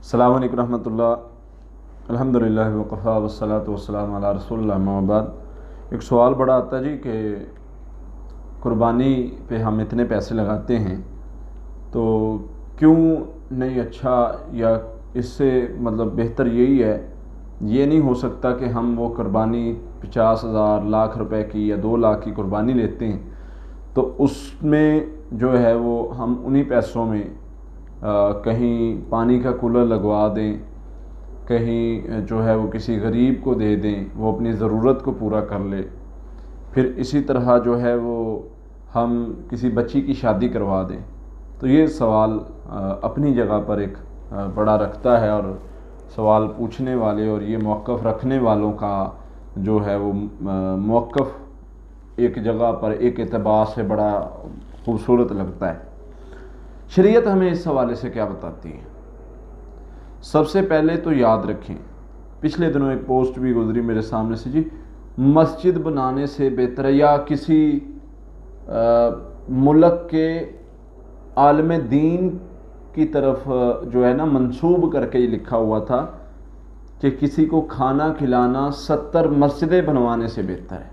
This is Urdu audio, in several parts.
السلام علیکم ورحمۃ اللہ. الحمدللہ وقفا والصلاۃ والسلام علی رسول اللہ. اما بعد ایک سوال بڑا آتا ہے جی کہ قربانی پہ ہم اتنے پیسے لگاتے ہیں تو کیوں نہیں اچھا یا اس سے مطلب بہتر یہی ہے، یہ نہیں ہو سکتا کہ ہم وہ قربانی 50,000 لاکھ روپے کی یا 2 لاکھ کی قربانی لیتے ہیں تو اس میں جو ہے وہ ہم انہی پیسوں میں کہیں پانی کا کولر لگوا دیں، کہیں جو ہے وہ کسی غریب کو دے دیں، وہ اپنی ضرورت کو پورا کر لے. پھر اسی طرح جو ہے وہ ہم کسی بچی کی شادی کروا دیں. تو یہ سوال اپنی جگہ پر ایک بڑا رکھتا ہے، اور سوال پوچھنے والے اور یہ موقف رکھنے والوں کا جو ہے وہ موقف ایک جگہ پر ایک اعتبار سے بڑا خوبصورت لگتا ہے. شریعت ہمیں اس حوالے سے کیا بتاتی ہے؟ سب سے پہلے تو یاد رکھیں، پچھلے دنوں ایک پوسٹ بھی گزری میرے سامنے سے جی، مسجد بنانے سے بہتر ہے، یا کسی ملک کے عالم دین کی طرف جو ہے نا منسوب کر کے یہ لکھا ہوا تھا کہ کسی کو کھانا کھلانا 70 مسجدیں بنوانے سے بہتر ہے.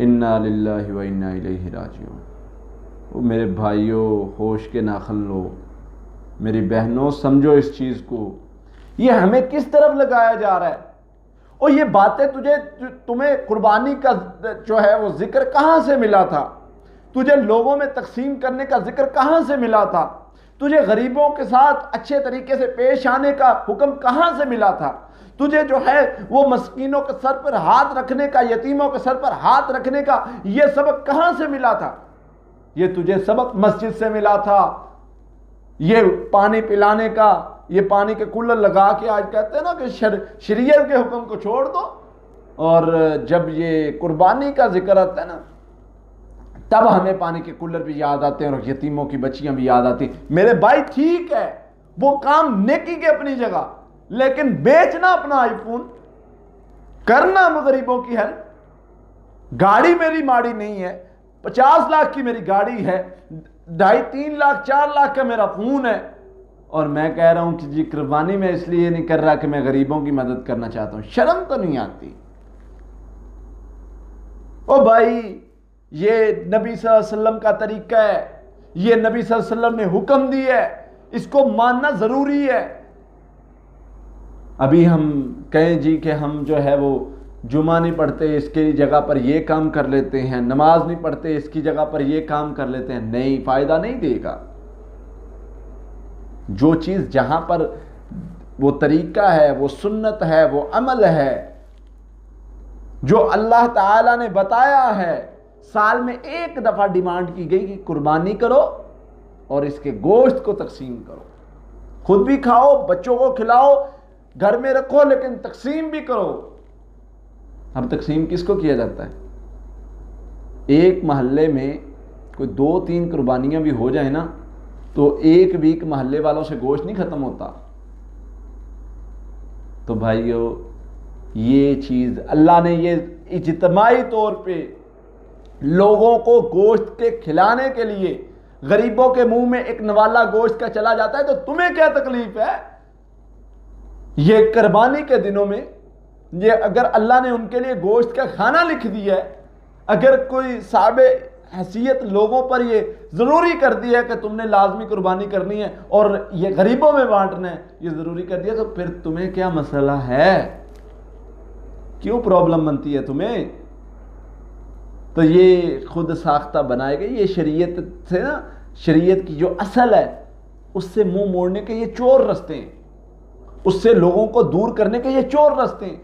انا للہ و انا الیہ راجعون. وہ میرے بھائیوں ہوش کے ناخن لو، میری بہنوں سمجھو اس چیز کو، یہ ہمیں کس طرف لگایا جا رہا ہے؟ اور یہ باتیں تمہیں قربانی کا جو ہے وہ ذکر کہاں سے ملا تھا؟ تجھے لوگوں میں تقسیم کرنے کا ذکر کہاں سے ملا تھا؟ تجھے غریبوں کے ساتھ اچھے طریقے سے پیش آنے کا حکم کہاں سے ملا تھا؟ تجھے جو ہے وہ مسکینوں کے سر پر ہاتھ رکھنے کا، یتیموں کے سر پر ہاتھ رکھنے کا یہ سبق کہاں سے ملا تھا؟ یہ تجھے سبق مسجد سے ملا تھا. یہ پانی پلانے کا، یہ پانی کے کولر لگا کے آج کہتے ہیں نا کہ شریعت کے حکم کو چھوڑ دو، اور جب یہ قربانی کا ذکر آتا ہے نا تب ہمیں پانی کے کولر بھی یاد آتے ہیں اور یتیموں کی بچیاں بھی یاد آتی ہیں. میرے بھائی ٹھیک ہے، وہ کام نیکی کے اپنی جگہ، لیکن بیچنا اپنا آئی فون، کرنا غریبوں کی ہیلپ. گاڑی میری ماڑی نہیں ہے، 50 لاکھ کی میری گاڑی ہے، 2.5-3 لاکھ 4 لاکھ کا میرا فون ہے، اور میں کہہ رہا ہوں کہ جی قربانی میں اس لیے نہیں کر رہا کہ میں غریبوں کی مدد کرنا چاہتا ہوں. شرم تو نہیں آتی؟ او بھائی یہ نبی صلی اللہ علیہ وسلم کا طریقہ ہے، یہ نبی صلی اللہ علیہ وسلم نے حکم دی ہے، اس کو ماننا ضروری ہے. ابھی ہم کہیں جی کہ ہم جو ہے وہ جمعہ نہیں پڑھتے، اس کی جگہ پر یہ کام کر لیتے ہیں، نماز نہیں پڑھتے، اس کی جگہ پر یہ کام کر لیتے ہیں. نہیں، فائدہ نہیں دے گا. جو چیز جہاں پر وہ طریقہ ہے، وہ سنت ہے، وہ عمل ہے جو اللہ تعالیٰ نے بتایا ہے، سال میں ایک دفعہ ڈیمانڈ کی گئی کہ قربانی کرو اور اس کے گوشت کو تقسیم کرو، خود بھی کھاؤ، بچوں کو کھلاؤ، گھر میں رکھو، لیکن تقسیم بھی کرو. اب تقسیم کس کو کیا جاتا ہے؟ ایک محلے میں کوئی 2-3 قربانیاں بھی ہو جائیں نا تو ایک ویک محلے والوں سے گوشت نہیں ختم ہوتا. تو بھائیو یہ چیز اللہ نے یہ اجتماعی طور پہ لوگوں کو گوشت کے کھلانے کے لیے، غریبوں کے منہ میں ایک نوالا گوشت کا چلا جاتا ہے، تو تمہیں کیا تکلیف ہے؟ یہ قربانی کے دنوں میں یہ اگر اللہ نے ان کے لیے گوشت کا کھانا لکھ دیا ہے، اگر کوئی صاحب حیثیت لوگوں پر یہ ضروری کر دیا ہے کہ تم نے لازمی قربانی کرنی ہے اور یہ غریبوں میں بانٹنا ہے، یہ ضروری کر دیا، تو پھر تمہیں کیا مسئلہ ہے؟ کیوں پرابلم بنتی ہے تمہیں؟ تو یہ خود ساختہ بنائے گئے، یہ شریعت سے نا، شریعت کی جو اصل ہے اس سے منہ موڑنے کے یہ چور رستے ہیں، اس سے لوگوں کو دور کرنے کے یہ چور رستے ہیں.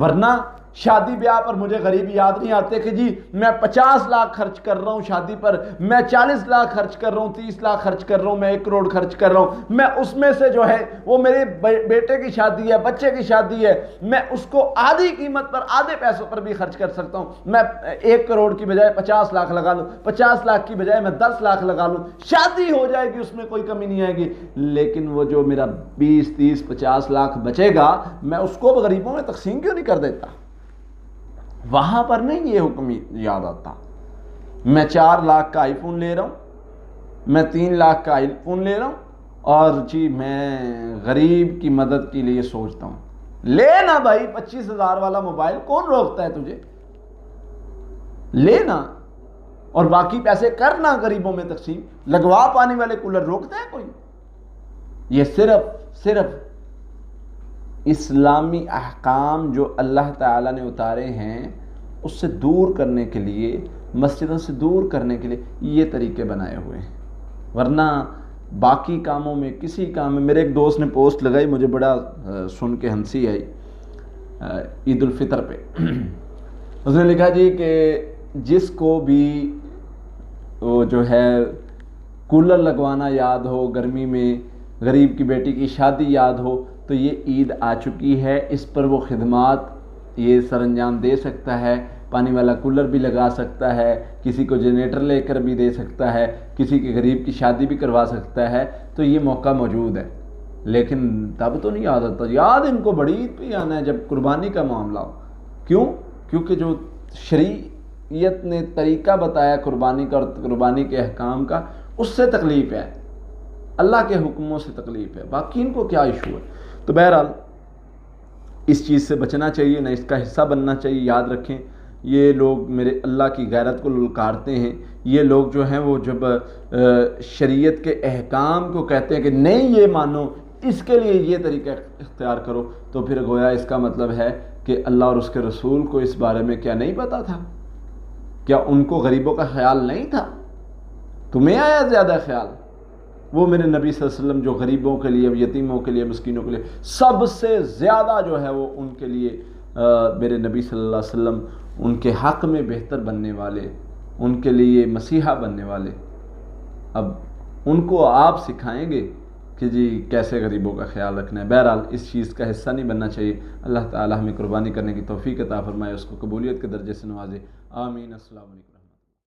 ورنہ شادی بیاہ پر مجھے غریب یاد نہیں آتے کہ جی میں 50 لاکھ خرچ کر رہا ہوں شادی پر، میں 40 لاکھ خرچ کر رہا ہوں، 30 لاکھ خرچ کر رہا ہوں، میں 1 کروڑ خرچ کر رہا ہوں، میں اس میں سے جو ہے وہ میرے بیٹے کی شادی ہے، بچے کی شادی ہے، میں اس کو آدھی قیمت پر، آدھے پیسوں پر بھی خرچ کر سکتا ہوں. میں 1 کروڑ کی بجائے 50 لاکھ لگا لوں، 50 لاکھ کی بجائے میں 10 لاکھ لگا لوں، شادی ہو جائے گی، اس میں کوئی کمی نہیں آئے گی. لیکن وہ جو میرا 20-30-50 لاکھ بچے گا میں اس کو غریبوں میں تقسیم کیوں نہیں کر دیتا؟ وہاں پر نہیں یہ حکم یاد آتا. میں 4 لاکھ کا آئی فون لے رہا ہوں، میں 3 لاکھ کا آئی فون لے رہا ہوں، اور جی میں غریب کی مدد کے لیے سوچتا ہوں. لے نا بھائی 25,000 والا موبائل، کون روکتا ہے تجھے؟ لینا اور باقی پیسے کرنا غریبوں میں تقسیم. لگوا پانی والے کولر روکتا ہے کوئی؟ یہ صرف اسلامی احکام جو اللہ تعالیٰ نے اتارے ہیں اس سے دور کرنے کے لیے، مسجدوں سے دور کرنے کے لیے یہ طریقے بنائے ہوئے ہیں. ورنہ باقی کاموں میں، کسی کام میں، میرے ایک دوست نے پوسٹ لگائی، مجھے بڑا سن کے ہنسی آئی عید الفطر پہ. اس نے لکھا جی کہ جس کو بھی وہ جو ہے کولر لگوانا یاد ہو گرمی میں، غریب کی بیٹی کی شادی یاد ہو، تو یہ عید آ چکی ہے، اس پر وہ خدمات یہ سر انجام دے سکتا ہے. پانی والا کولر بھی لگا سکتا ہے، کسی کو جنریٹر لے کر بھی دے سکتا ہے، کسی کے غریب کی شادی بھی کروا سکتا ہے. تو یہ موقع موجود ہے. لیکن تب تو نہیں یاد آتا، یاد ان کو بڑی عید پہ آنا ہے جب قربانی کا معاملہ ہو. کیوں؟ کیونکہ جو شریعت نے طریقہ بتایا قربانی کا اور قربانی کے احکام کا، اس سے تکلیف ہے، اللہ کے حکموں سے تکلیف ہے. باقی ان کو کیا ایشو ہے؟ تو بہرحال اس چیز سے بچنا چاہیے، نہ اس کا حصہ بننا چاہیے. یاد رکھیں یہ لوگ میرے اللہ کی غیرت کو للکارتے ہیں. یہ لوگ جو ہیں وہ جب شریعت کے احکام کو کہتے ہیں کہ نہیں یہ مانو، اس کے لیے یہ طریقہ اختیار کرو، تو پھر گویا اس کا مطلب ہے کہ اللہ اور اس کے رسول کو اس بارے میں کیا نہیں پتا تھا؟ کیا ان کو غریبوں کا خیال نہیں تھا؟ تمہیں آیا زیادہ خیال؟ وہ میرے نبی صلی اللہ علیہ وسلم جو غریبوں کے لیے، یتیموں کے لیے، مسکینوں کے لیے سب سے زیادہ جو ہے وہ ان کے لیے میرے نبی صلی اللہ علیہ وسلم ان کے حق میں بہتر بننے والے، ان کے لیے مسیحا بننے والے. اب ان کو آپ سکھائیں گے کہ جی کیسے غریبوں کا خیال رکھنا ہے. بہرحال اس چیز کا حصہ نہیں بننا چاہیے. اللہ تعالی ہمیں قربانی کرنے کی توفیق عطا فرمائے، اس کو قبولیت کے درجے سے نوازے. آمین. السلام علیکم.